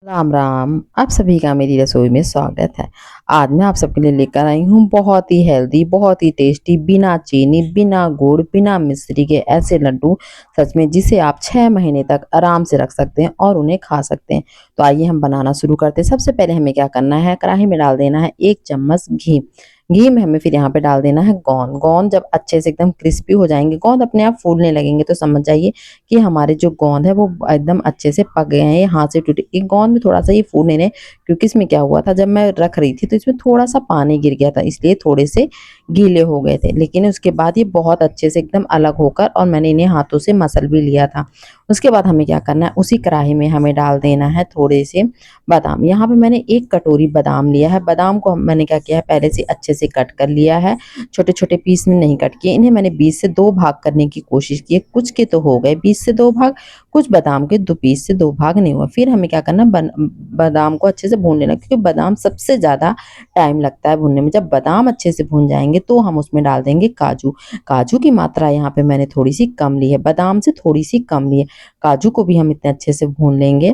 राम राम। आप सभी का मेरी रसोई में स्वागत है। आज मैं आप सबके लिए लेकर आई हूँ बहुत ही हेल्दी, बहुत ही टेस्टी, बिना चीनी, बिना गुड़, बिना मिश्री के ऐसे लड्डू, सच में जिसे आप 6 महीने तक आराम से रख सकते हैं और उन्हें खा सकते हैं। तो आइए हम बनाना शुरू करते हैं। सबसे पहले हमें क्या करना है, कढ़ाई में डाल देना है 1 चम्मच घी। घी में हमें फिर यहाँ पे डाल देना है गोंद। गोंद जब अच्छे से एकदम क्रिस्पी हो जाएंगे, गोंद अपने आप फूलने लगेंगे, तो समझ जाइए कि हमारे जो गोंद है वो एकदम अच्छे से पक गए हैं, ये हाथ से टूटे। एक गोंद में थोड़ा सा ये फूलने रहे, क्योंकि इसमें क्या हुआ था, जब मैं रख रही थी तो इसमें थोड़ा सा पानी गिर गया था, इसलिए थोड़े से गीले हो गए थे। लेकिन उसके बाद ये बहुत अच्छे से एकदम अलग होकर, और मैंने इन्हें हाथों से मसल भी लिया था। उसके बाद हमें क्या करना है, उसी कढ़ाई में हमें डाल देना है थोड़े से बादाम। यहाँ पे मैंने 1 कटोरी बादाम लिया है। बादाम को मैंने क्या किया है, पहले से अच्छे से कट कर लिया है। छोटे छोटे पीस में नहीं कट किए इन्हें, मैंने 20 से 2 भाग करने की कोशिश की। कुछ के तो हो गए 20 से 2 भाग, कुछ बादाम के 2 पीस से 2 भाग नहीं हुआ। फिर हमें क्या करना, बादाम को अच्छे से भून लेना, क्योंकि बादाम सबसे ज़्यादा टाइम लगता है भूनने में। जब बादाम अच्छे से भून जाएंगे तो हम उसमें डाल देंगे काजू। काजू की मात्रा यहाँ पे मैंने थोड़ी सी कम ली है, बादाम से थोड़ी सी कम ली है। काजू को भी हम इतने अच्छे से भून लेंगे।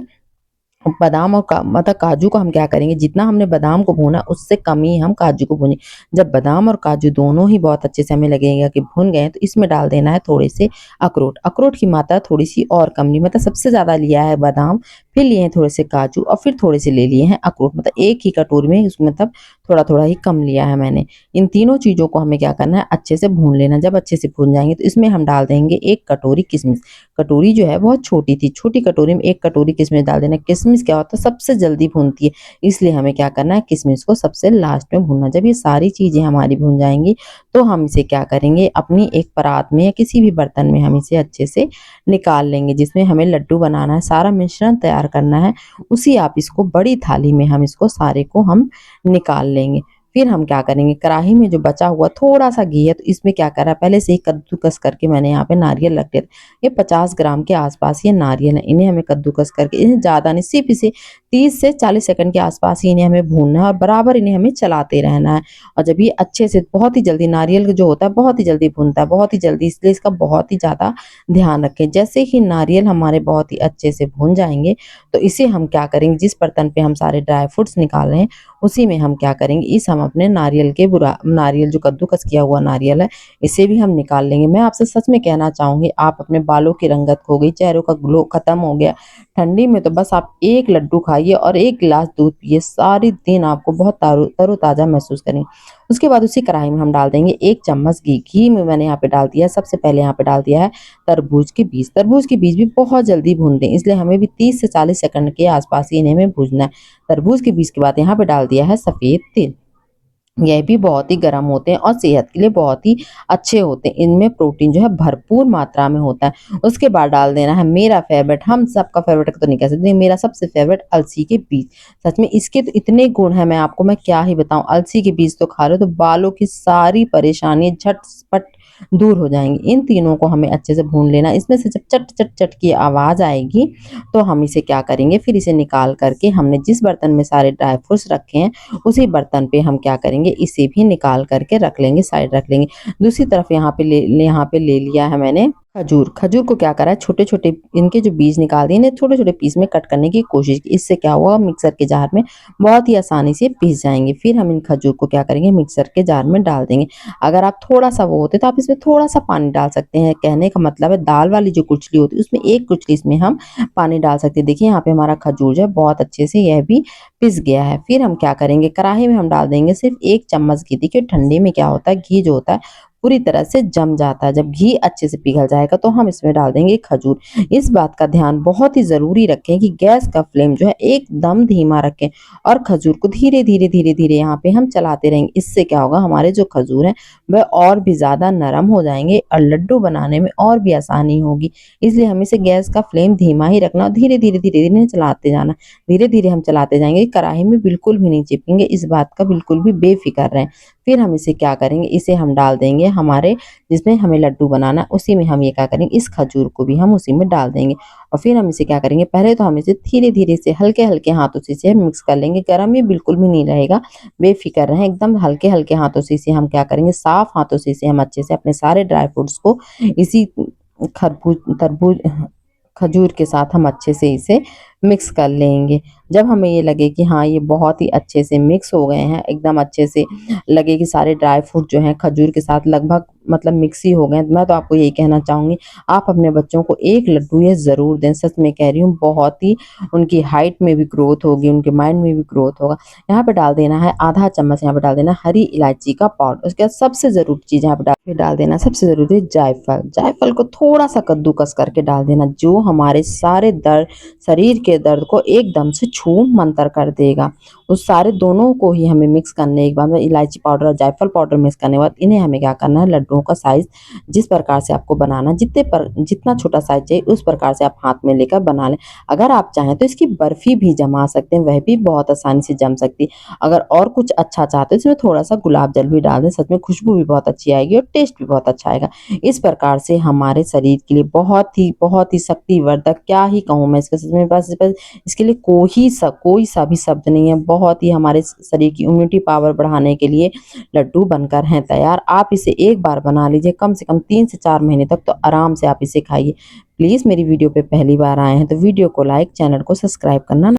बादाम और मतलब काजू को हम क्या करेंगे, जितना हमने बादाम को भूना उससे कम ही हम काजू को भूनें। जब बादाम और काजू दोनों ही बहुत अच्छे से हमें लगेगा कि भुन गए हैं, तो इसमें डाल देना है थोड़े से अखरोट। अखरोट की मात्रा थोड़ी सी और कम ली, मतलब सबसे ज़्यादा लिया है बादाम, फिर लिए हैं थोड़े से काजू, और फिर थोड़े से ले लिए हैं अखरोट। मतलब एक ही कटोरी में उसमें मतलब थोड़ा थोड़ा ही कम लिया है मैंने। इन तीनों चीज़ों को हमें क्या करना है, अच्छे से भून लेना। जब अच्छे से भून जाएंगे तो इसमें हम डाल देंगे 1 कटोरी किशमिश। कटोरी जो है बहुत छोटी थी, छोटी कटोरी में 1 कटोरी किशमिश डाल देना। किशमिश क्या होता है, सबसे जल्दी भूनती है, इसलिए हमें क्या करना है, किशमिश को सबसे लास्ट में भूनना। जब ये सारी चीज़ें हमारी भून जाएंगी तो हम इसे क्या करेंगे, अपनी एक परात में या किसी भी बर्तन में हम इसे अच्छे से निकाल लेंगे, जिसमें हमें लड्डू बनाना है, सारा मिश्रण तैयार करना है। उसी आप इसको बड़ी थाली में हम इसको सारे को हम निकाल लेंगे। फिर हम क्या करेंगे, कढ़ाई में जो बचा हुआ थोड़ा सा घी है, तो इसमें क्या करा, पहले से ही कद्दूकस करके मैंने यहाँ पे नारियल रख दिया। ये 50 ग्राम के आसपास ये नारियल है, इन्हें हमें कद्दूकस करके, इन्हें ज़्यादा नहीं, सिर्फ इसे 30 से 40 सेकंड के आसपास ही इन्हें हमें भूनना है, और बराबर इन्हें हमें चलाते रहना है। और जब ये अच्छे से, बहुत ही जल्दी नारियल जो होता है बहुत ही जल्दी भूनता है, बहुत ही जल्दी, इसलिए इसका बहुत ही ज़्यादा ध्यान रखें। जैसे ही नारियल हमारे बहुत ही अच्छे से भून जाएंगे, तो इसे हम क्या करेंगे, जिस बर्तन पे हम सारे ड्राई फ्रूट्स निकाल रहे हैं उसी में हम क्या करेंगे, इस हम अपने नारियल के बुरा नारियल जो कद्दूकस किया हुआ नारियल है, इसे भी हम निकाल लेंगे। मैं आपसे सच में कहना चाहूँगी, आप अपने बालों की रंगत खो गई, चेहरों का ग्लो खत्म हो गया। ठंडी में तो बस आप एक लड्डू खाइए और 1 गिलास दूध पिए, सारे दिन आपको बहुत तरोताज़ा महसूस करेंगे। उसके बाद उसी कढ़ाई में हम डाल देंगे 1 चम्मच घी। घी में मैंने यहाँ पे डाल दिया है, सबसे पहले यहाँ पे डाल दिया है तरबूज के बीज। तरबूज के बीज भी बहुत जल्दी भूनते हैं, इसलिए हमें भी 30 से 40 सेकंड के आसपास ही इन्हें हमें भूनना है। तरबूज के बीज के बाद यहाँ पे डाल दिया है सफ़ेद तिल। यह भी बहुत ही गर्म होते हैं और सेहत के लिए बहुत ही अच्छे होते हैं, इनमें प्रोटीन जो है भरपूर मात्रा में होता है। उसके बाद डाल देना है मेरा फेवरेट, हम सबका फेवरेट तो नहीं कह सकते, मेरा सबसे फेवरेट अलसी के बीज। सच में इसके तो इतने गुण हैं, मैं क्या ही बताऊं। अलसी के बीज तो खा रहे हो तो बालों की सारी परेशानी झटपट दूर हो जाएंगी। इन तीनों को हमें अच्छे से भून लेना। इसमें से जब चट चट चट की आवाज़ आएगी तो हम इसे क्या करेंगे, फिर इसे निकाल करके हमने जिस बर्तन में सारे ड्राई फ्रूट्स रखे हैं उसी बर्तन पे हम क्या करेंगे, इसे भी निकाल करके रख लेंगे, साइड रख लेंगे। दूसरी तरफ यहाँ पे ले लिया है मैंने खजूर। खजूर को क्या करा है, छोटे छोटे इनके जो बीज निकाल दिए, इन्हें छोटे छोटे पीस में कट करने की कोशिश की। इससे क्या हुआ, मिक्सर के जार में बहुत ही आसानी से पीस जाएंगे। फिर हम इन खजूर को क्या करेंगे, मिक्सर के जार में डाल देंगे। अगर आप थोड़ा सा वो होते तो आप इसमें थोड़ा सा पानी डाल सकते हैं। कहने का मतलब है, दाल वाली जो कुचली होती है उसमें 1 कुचली इसमें हम पानी डाल सकते हैं। देखिए यहाँ पे हमारा खजूर जो है बहुत अच्छे से यह भी पिस गया है। फिर हम क्या करेंगे, कढ़ाई में हम डाल देंगे सिर्फ 1 चम्मच घी। देखिए ठंडी में क्या होता है, घी जो होता है पूरी तरह से जम जाता है। जब घी अच्छे से पिघल जाएगा तो हम इसमें डाल देंगे खजूर। इस बात का ध्यान बहुत ही ज़रूरी रखें कि गैस का फ्लेम जो है एकदम धीमा रखें, और खजूर को धीरे धीरे धीरे धीरे यहाँ पे हम चलाते रहेंगे। इससे क्या होगा, हमारे जो खजूर हैं वह और भी ज़्यादा नरम हो जाएंगे और लड्डू बनाने में और भी आसानी होगी। इसलिए हमें इसे गैस का फ्लेम धीमा ही रखना और धीरे धीरे धीरे धीरे चलाते जाना। धीरे धीरे हम चलाते जाएंगे, कढ़ाई में बिल्कुल भी नहीं चिपकेंगे, इस बात का बिल्कुल भी बेफिक्र रहें। फिर हम इसे क्या करेंगे, इसे हम डाल देंगे हमारे जिसमें हमें लड्डू बनाना, उसी में हम ये क्या करेंगे, इस खजूर को भी हम उसी में डाल देंगे। और फिर हम इसे क्या करेंगे, पहले तो हम इसे धीरे धीरे से हल्के हल्के हाथों से इसे मिक्स कर लेंगे। गरम ये बिल्कुल भी नहीं रहेगा, बेफिक्र रहें, एकदम हल्के हल्के हाथों से इसे हम क्या करेंगे, साफ हाथों से इसे हम अच्छे से अपने सारे ड्राई फ्रूट्स को इसी खरबूज तरबूज खजूर के साथ हम अच्छे से इसे मिक्स कर लेंगे। जब हमें ये लगे कि हाँ, ये बहुत ही अच्छे से मिक्स हो गए हैं, एकदम अच्छे से लगे कि सारे ड्राई फ्रूट जो हैं खजूर के साथ लगभग मतलब मिक्स ही हो गए हैं, मैं तो आपको यही कहना चाहूँगी, आप अपने बच्चों को 1 लड्डू ये ज़रूर दें। सच में कह रही हूँ, बहुत ही उनकी हाइट में भी ग्रोथ होगी, उनके माइंड में भी ग्रोथ होगा। यहाँ पे डाल देना है आधा चम्मच, यहाँ पे डाल देना हरी इलायची का पाउडर। उसके बाद सबसे ज़रूरी चीज़ यहाँ पे डाल देना, सबसे ज़रूरी जायफल। जायफल को थोड़ा-सा कद्दूकस करके डाल देना, जो हमारे सारे दर्द, शरीर के दर्द को एकदम से छू-मंतर कर देगा। उस सारे दोनों को ही हमें मिक्स करने के बाद में इलायची पाउडर और जायफल पाउडर मिक्स करने के बाद इन्हें हमें क्या करना है, लड्डुओं का साइज़ जिस प्रकार से आपको बनाना, जितना छोटा साइज़ चाहिए उस प्रकार से आप हाथ में लेकर बना लें। अगर आप चाहें तो इसकी बर्फ़ी भी जमा सकते हैं, वह भी बहुत आसानी से जम सकती है। अगर और कुछ अच्छा चाहते हैं, इसमें थोड़ा-सा गुलाब जल भी डाल दें, सच में खुशबू भी बहुत अच्छी आएगी और टेस्ट भी बहुत अच्छा आएगा। इस प्रकार से हमारे शरीर के लिए बहुत ही शक्तिवर्धक, क्या ही कहूँ मैं इसके, सच में बस इसके लिए कोई सा भी शब्द नहीं है। बहुत ही हमारे शरीर की इम्यूनिटी पावर बढ़ाने के लिए लड्डू बनकर हैं तैयार। आप इसे एक बार बना लीजिए, कम से कम 3 से 4 महीने तक तो आराम से आप इसे खाइए। प्लीज़ मेरी वीडियो पे पहली बार आए हैं तो वीडियो को लाइक, चैनल को सब्सक्राइब करना